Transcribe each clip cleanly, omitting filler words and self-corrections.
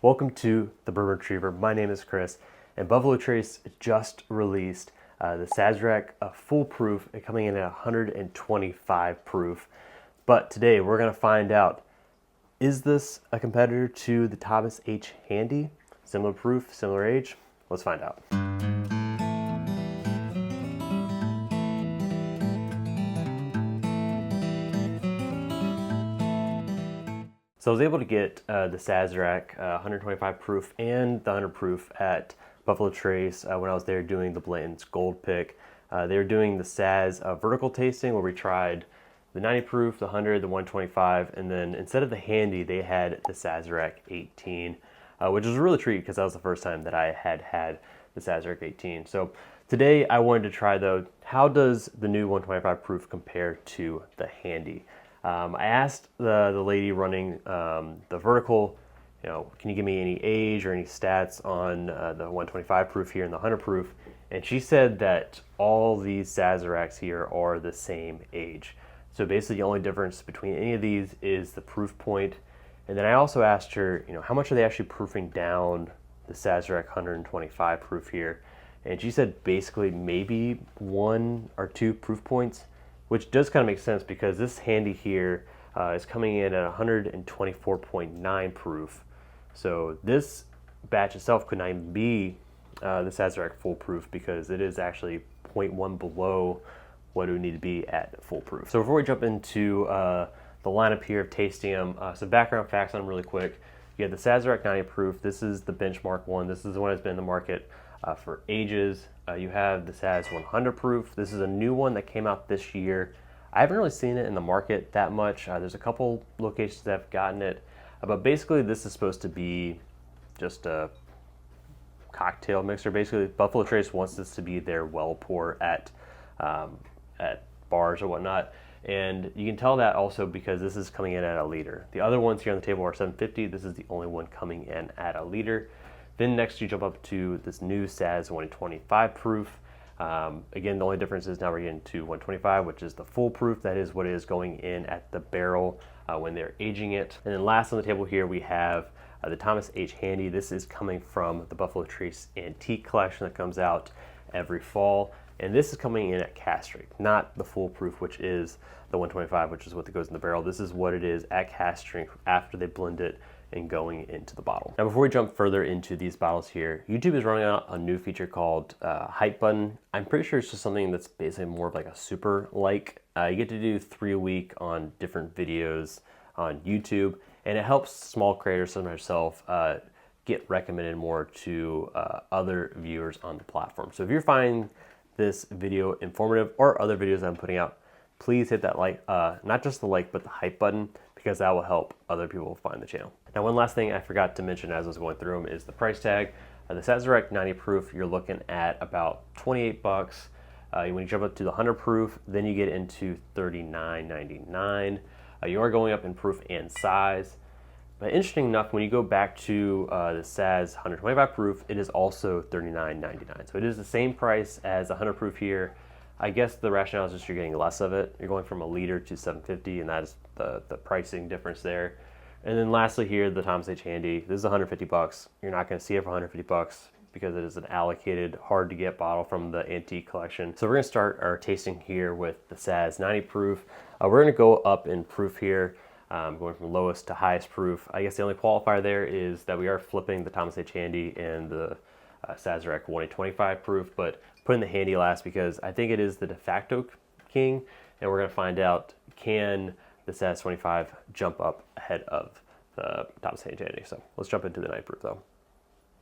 Welcome to the Bourbon Retriever. My name is Chris, and Buffalo Trace just released the Sazerac Foolproof, coming in at 125 proof. But today we're going to find out, is this a competitor to the Thomas H. Handy? Similar proof, similar age? Let's find out. So I was able to get the Sazerac 125 proof and the 100 proof at Buffalo Trace when I was there doing the Blanton's Gold Pick. They were doing the Saz vertical tasting where we tried the 90 proof, the 100, the 125, and then instead of the Handy, they had the Sazerac 18, which was a really treat because that was the first time that I had the Sazerac 18. So today I wanted to try though, how does the new 125 proof compare to the Handy? I asked the lady running the vertical, can you give me any age or any stats on the 125 proof here and the 100 proof? And she said that all these Sazeracs here are the same age. So basically the only difference between any of these is the proof point. And then I also asked her, how much are they actually proofing down the Sazerac 125 proof here? And she said basically maybe 1 or 2 proof points, which does kind of make sense because this Handy here is coming in at 124.9 proof. So this batch itself could not even be the Sazerac foolproof because it is actually 0.1 below what it would need to be at foolproof. So before we jump into the lineup here of tasting them, some background facts on them really quick. You have the Sazerac 90 proof. This is the benchmark one. This is the one that's been in the market for ages. You have the Saz 100 proof. This is a new one that came out this year. I haven't really seen it in the market that much. There's a couple locations that have gotten it, but basically this is supposed to be just a cocktail mixer. Basically, Buffalo Trace wants this to be their well pour at bars or whatnot, and you can tell that also because this is coming in at a liter. The other ones here on the table are 750. This is the only one coming in at a liter. Then next you jump up to this new Saz 125 proof. Again, the only difference is now we're getting to 125, which is the full proof. That is what is going in at the barrel when they're aging it. And then last on the table here we have the Thomas H. Handy. This is coming from the Buffalo Trace Antique Collection that comes out every fall. And this is coming in at cask strength, not the full proof, which is the 125, which is what goes in the barrel. This is what it is at cask strength after they blend it and going into the bottle. Now before we jump further into these bottles here, YouTube is running out a new feature called Hype Button. I'm pretty sure it's just something that's basically more of like a super like. You get to do 3 a week on different videos on YouTube, and it helps small creators such as myself get recommended more to other viewers on the platform. So if you're finding this video informative or other videos that I'm putting out, please hit that like, not just the like, but the hype button, because that will help other people find the channel. Now, one last thing I forgot to mention as I was going through them is the price tag. The Sazerac 90 proof, you're looking at about 28 bucks. When you jump up to the 100 proof, then you get into $39.99. You are going up in proof and size. But interesting enough, when you go back to the Saz 125 proof, it is also $39.99. So it is the same price as the 100 proof here. I guess the rationale is just you're getting less of it. You're going from a liter to 750, and that is the pricing difference there. And then lastly here, the Thomas H. Handy. This is 150 bucks. You're not going to see it for 150 bucks because it is an allocated, hard to get bottle from the Antique Collection. So we're going to start our tasting here with the Saz 90 proof. We're going to go up in proof here, going from lowest to highest proof. I guess the only qualifier there is that we are flipping the Thomas H. Handy and the Sazerac 125 proof, but putting the Handy last because I think it is the de facto king, and we're going to find out, can the Saz 25 jump up ahead of the Thomas H. Handy. So let's jump into the 90 proof though.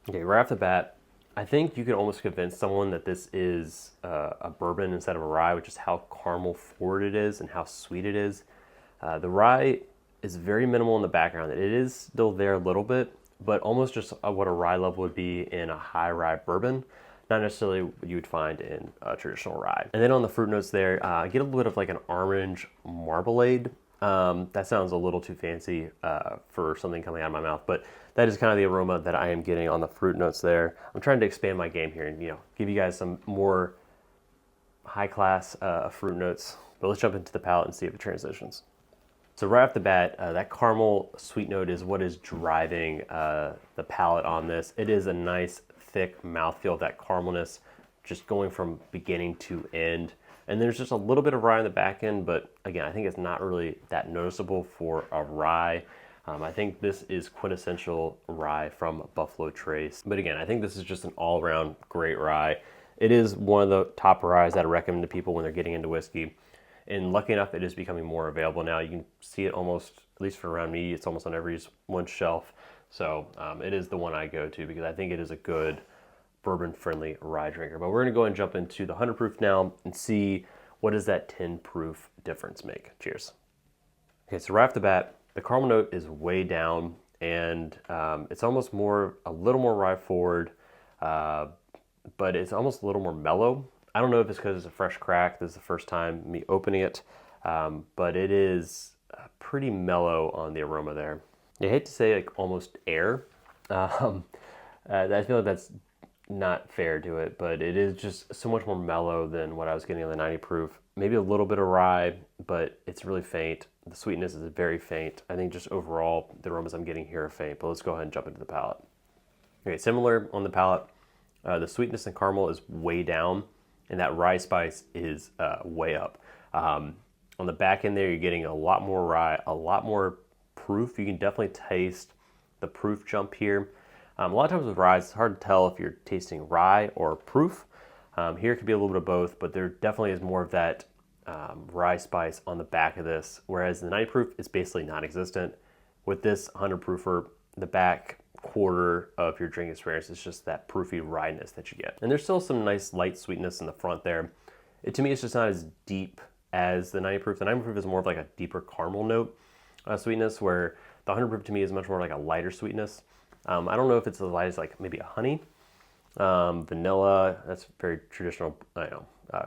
Okay, right off the bat, I think you can almost convince someone that this is a bourbon instead of a rye, which is how caramel forward it is and how sweet it is. The rye is very minimal in the background. It is still there a little bit, but almost just what a rye level would be in a high rye bourbon, not necessarily what you would find in a traditional rye. And then on the fruit notes there, get a little bit of like an orange marmalade. That sounds a little too fancy for something coming out of my mouth, but that is kind of the aroma that I am getting on the fruit notes there. I'm trying to expand my game here and give you guys some more high class fruit notes, but let's jump into the palate and see if it transitions. So right off the bat, that caramel sweet note is what is driving the palate on this. It is a nice, thick mouthfeel, that caramelness just going from beginning to end. And there's just a little bit of rye on the back end, but again, I think it's not really that noticeable for a rye. I think this is quintessential rye from Buffalo Trace. But again, I think this is just an all-around great rye. It is one of the top ryes that I recommend to people when they're getting into whiskey. And lucky enough, it is becoming more available now. You can see it almost, at least for around me, it's almost on everyone's shelf. So it is the one I go to because I think it is a good bourbon-friendly rye drinker. But we're gonna go and jump into the 100 proof now and see what does that 10 proof difference make. Cheers. Okay, so right off the bat, the caramel note is way down, and it's almost a little more rye forward, but it's almost a little more mellow. I don't know if it's because it's a fresh crack. This is the first time me opening it, but it is pretty mellow on the aroma there. I hate to say like almost air. I feel like that's not fair to it, but it is just so much more mellow than what I was getting on the 90 proof. Maybe a little bit of rye, but it's really faint. The sweetness is very faint. I think just overall, the aromas I'm getting here are faint, but let's go ahead and jump into the palate. Okay, similar on the palate. The sweetness and caramel is way down, and that rye spice is way up. On the back end there, you're getting a lot more rye, a lot more proof. You can definitely taste the proof jump here. A lot of times with rye, it's hard to tell if you're tasting rye or proof. Here it could be a little bit of both, but there definitely is more of that rye spice on the back of this, whereas the 90 proof is basically non-existent. With this 100 proofer, the back quarter of your drinking experience is just that proofy ryeness that you get. And there's still some nice light sweetness in the front there. To me, it's just not as deep as the 90 proof. The 90 proof is more of like a deeper caramel note sweetness, where the 100 proof to me is much more like a lighter sweetness. I don't know if it's as light as like maybe a honey, vanilla. That's very traditional,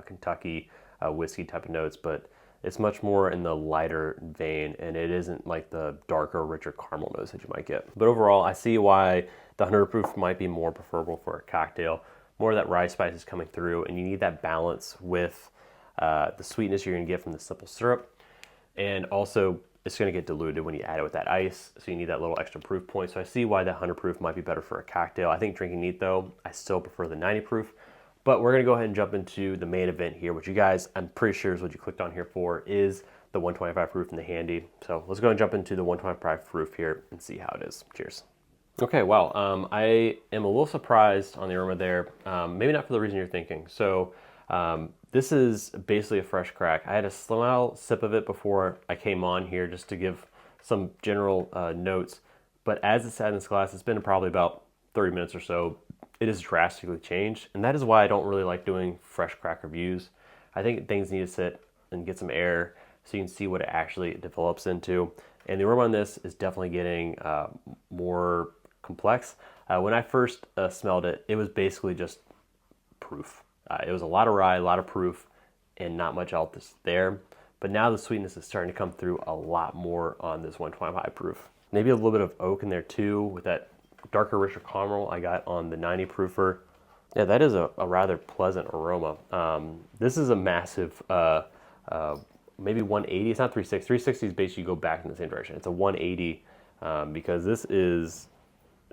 Kentucky whiskey type of notes, but it's much more in the lighter vein, and it isn't like the darker, richer caramel notes that you might get. But overall, I see why the 100 proof might be more preferable for a cocktail. More of that rye spice is coming through, and you need that balance with the sweetness you're gonna get from the simple syrup, and also it's going to get diluted when you add it with that ice, so you need that little extra proof point. So I see why that 100 proof might be better for a cocktail. I think drinking neat though, I still prefer the 90 proof, but we're going to go ahead and jump into the main event here, which you guys, I'm pretty sure is what you clicked on here for, is the 125 proof in the handy. So let's go and jump into the 125 proof here and see how it is. Cheers. Okay, wow, I am a little surprised on the aroma there. Maybe not for the reason you're thinking. So this is basically a fresh crack. I had a small sip of it before I came on here just to give some general notes. But as it's sat in this glass, it's been probably about 30 minutes or so. It has drastically changed. And that is why I don't really like doing fresh crack reviews. I think things need to sit and get some air so you can see what it actually develops into. And the aroma on this is definitely getting more complex. When I first smelled it, it was basically just proof. It was a lot of rye, a lot of proof, and not much else there. But now the sweetness is starting to come through a lot more on this 125 proof. Maybe a little bit of oak in there too, with that darker, richer caramel I got on the 90 proofer. Yeah, that is a rather pleasant aroma. This is a massive, maybe 180. It's not 360. 360 is basically you go back in the same direction. It's a 180 because this is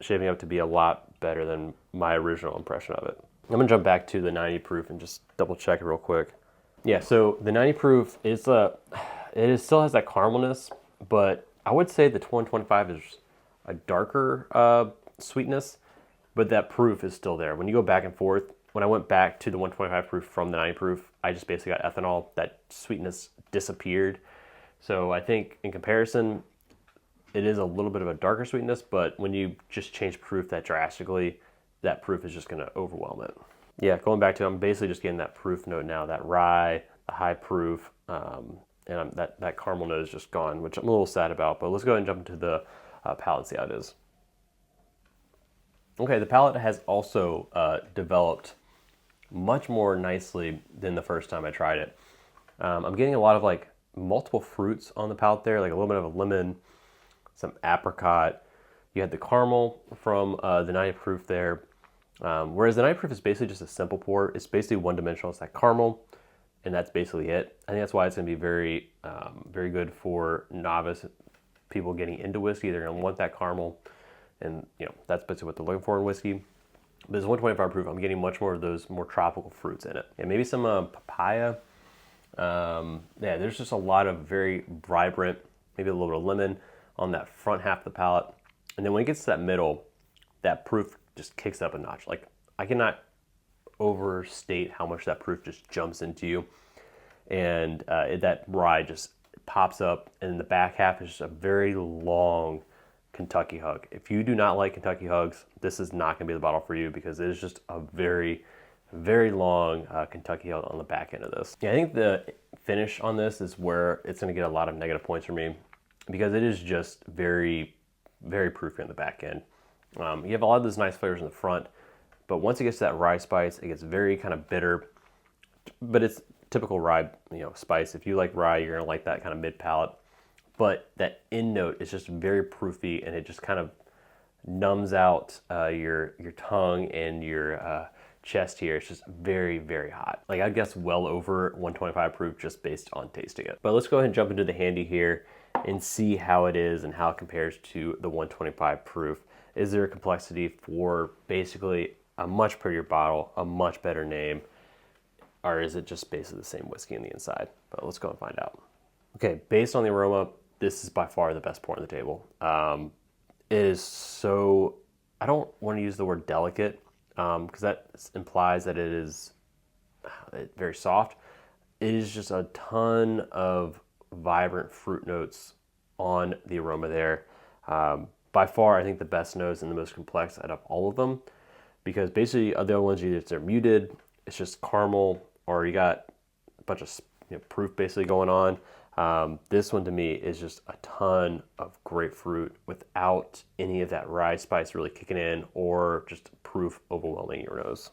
shaping up to be a lot better than my original impression of it. I'm gonna jump back to the 90 proof and just double check it real quick. Yeah, so the 90 proof is still has that caramelness, but I would say the 125 is a darker sweetness, but that proof is still there. When you go back and forth, when I went back to the 125 proof from the 90 proof, I just basically got ethanol. That sweetness disappeared. So I think in comparison, it is a little bit of a darker sweetness, but when you just change proof that drastically, that proof is just going to overwhelm it. Yeah, going back to it, I'm basically just getting that proof note now, that rye, the high proof, and that caramel note is just gone, which I'm a little sad about, but let's go ahead and jump into the palate and see how it is. Okay, the palate has also developed much more nicely than the first time I tried it. I'm getting a lot of like multiple fruits on the palate there, like a little bit of a lemon, some apricot. You had the caramel from the 90 proof there. Whereas the 90 proof is basically just a simple pour. It's basically one dimensional. It's that caramel, and that's basically it. I think that's why it's going to be very, very good for novice people getting into whiskey. They're going to want that caramel, and that's basically what they're looking for in whiskey. But it's 125 proof. I'm getting much more of those more tropical fruits in it, and maybe some papaya. Yeah, there's just a lot of very vibrant, maybe a little bit of lemon on that front half of the palate, and then when it gets to that middle, that proof just kicks up a notch. Like, I cannot overstate how much that proof just jumps into you, and that rye just pops up, and the back half is just a very long Kentucky hug. If you do not like Kentucky hugs, this is not going to be the bottle for you, because it is just a very, very long Kentucky hug on the back end of this. Yeah, I think the finish on this is where it's going to get a lot of negative points for me, because it is just very, very proofy on the back end. You have a lot of those nice flavors in the front, but once it gets to that rye spice, it gets very kind of bitter, but it's typical rye, spice. If you like rye, you're gonna like that kind of mid palate. But that end note is just very proofy, and it just kind of numbs out your tongue and your chest here. It's just very, very hot. Like, I'd guess well over 125 proof just based on tasting it. But let's go ahead and jump into the handy here and see how it is and how it compares to the 125 proof. Is there a complexity for basically a much prettier bottle, a much better name, or is it just basically the same whiskey on the inside? But let's go and find out. Okay, based on the aroma, this is by far the best pour on the table. It is so, I don't want to use the word delicate, because that implies that it is very soft. It is just a ton of vibrant fruit notes on the aroma there. By far, I think the best notes and the most complex out of all of them, because basically the other ones, either they're muted, it's just caramel, or you got a bunch of proof basically going on. This one to me is just a ton of grapefruit without any of that rye spice really kicking in, or just proof overwhelming your nose.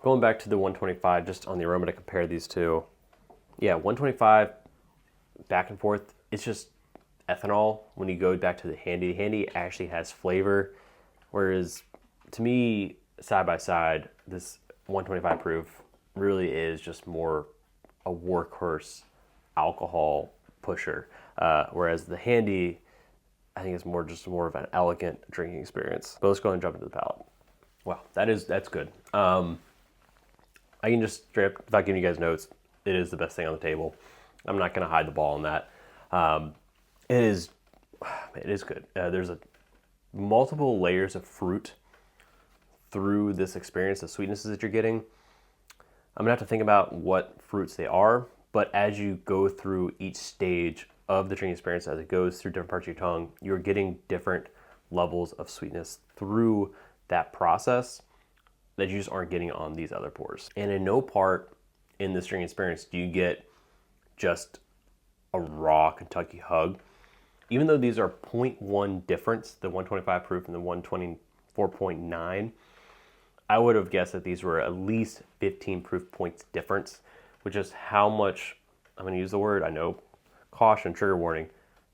Going back to the 125, just on the aroma to compare these two. Yeah, 125 back and forth, it's just ethanol. When you go back to the handy actually has flavor, whereas to me, side by side, this 125 proof really is just more a workhorse alcohol pusher, whereas the handy, I think, is more of an elegant drinking experience. But let's go ahead and jump into the palate. Wow, that's good. I can just straight up, without giving you guys notes, it is the best thing on the table. I'm not going to hide the ball on that. It is good. There's multiple layers of fruit through this experience, the sweetnesses that you're getting. I'm gonna have to think about what fruits they are, but as you go through each stage of the drinking experience, as it goes through different parts of your tongue, you're getting different levels of sweetness through that process that you just aren't getting on these other pours. And in no part in this drinking experience do you get just a raw Kentucky hug. Even though these are 0.1 difference, the 125 proof and the 124.9, I would have guessed that these were at least 15 proof points difference, which is how much, I'm going to use the word, I know, caution, trigger warning,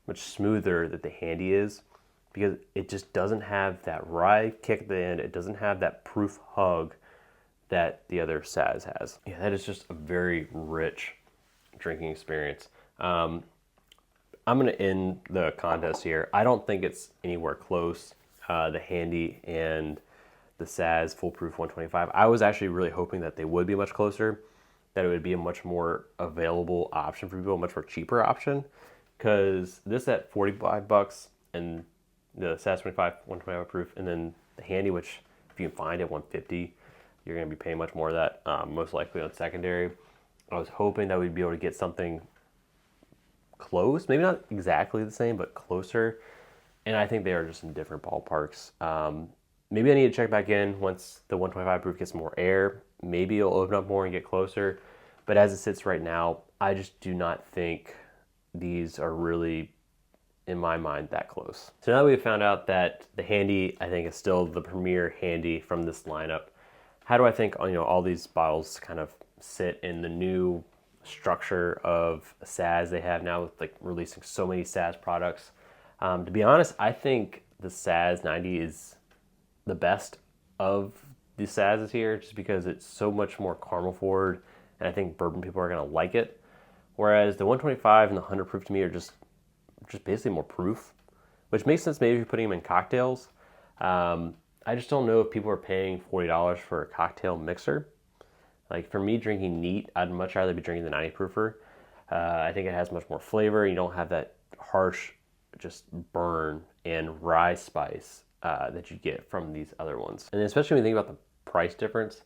much smoother that the handy is, because it just doesn't have that rye kick at the end. It doesn't have that proof hug that the other Saz has. Yeah, that is just a very rich drinking experience. I'm going to end the contest here. I don't think it's anywhere close, the handy and the Saz Foolproof 125. I was actually really hoping that they would be much closer, that it would be a much more available option for people, a much more cheaper option, because this at $45 and the Saz 125 proof, and then the handy, which if you can find at $150, you're going to be paying much more of that, most likely on secondary. I was hoping that we'd be able to get something close, maybe not exactly the same, but closer. And I think they are just in different ballparks. Maybe I need to check back in once the 125 proof gets more air. Maybe it'll open up more and get closer. But as it sits right now, I just do not think these are really, in my mind, that close. So now that we've found out that the handy, I think, is still the premier handy from this lineup, how do I think all these bottles kind of sit in the new structure of Saz they have now, with like releasing so many Saz products? To be honest, I think the Saz 90 is the best of the Sazes here, just because it's so much more caramel forward and I think bourbon people are going to like it. Whereas the 125 and the 100 proof to me are just basically more proof, which makes sense maybe if you're putting them in cocktails. I just don't know if people are paying $40 for a cocktail mixer. Like for me drinking neat, I'd much rather be drinking the 90 proofer. I think it has much more flavor. You don't have that harsh just burn and rye spice that you get from these other ones. And especially when you think about the price difference,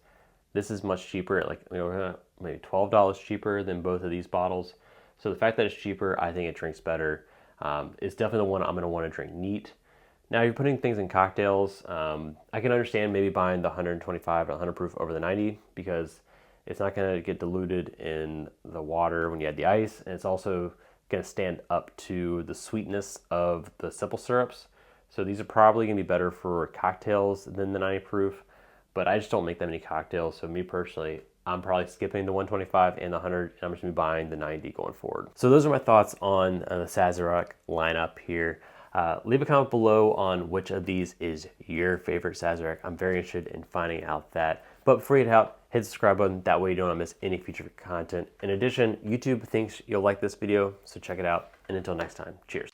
this is much cheaper, like maybe $12 cheaper than both of these bottles. So the fact that it's cheaper, I think it drinks better. It's definitely the one I'm gonna wanna drink neat. Now you're putting things in cocktails. I can understand maybe buying the 125 or 100 proof over the 90 because it's not gonna get diluted in the water when you add the ice, and it's also gonna stand up to the sweetness of the simple syrups. So these are probably gonna be better for cocktails than the 90 proof, but I just don't make that many cocktails. So me personally, I'm probably skipping the 125 and the 100, and I'm just gonna be buying the 90 going forward. So those are my thoughts on the Sazerac lineup here. Leave a comment below on which of these is your favorite Sazerac. I'm very interested in finding out that. But before you head out, hit the subscribe button. That way you don't miss any future content. In addition, YouTube thinks you'll like this video, so check it out. And until next time, cheers.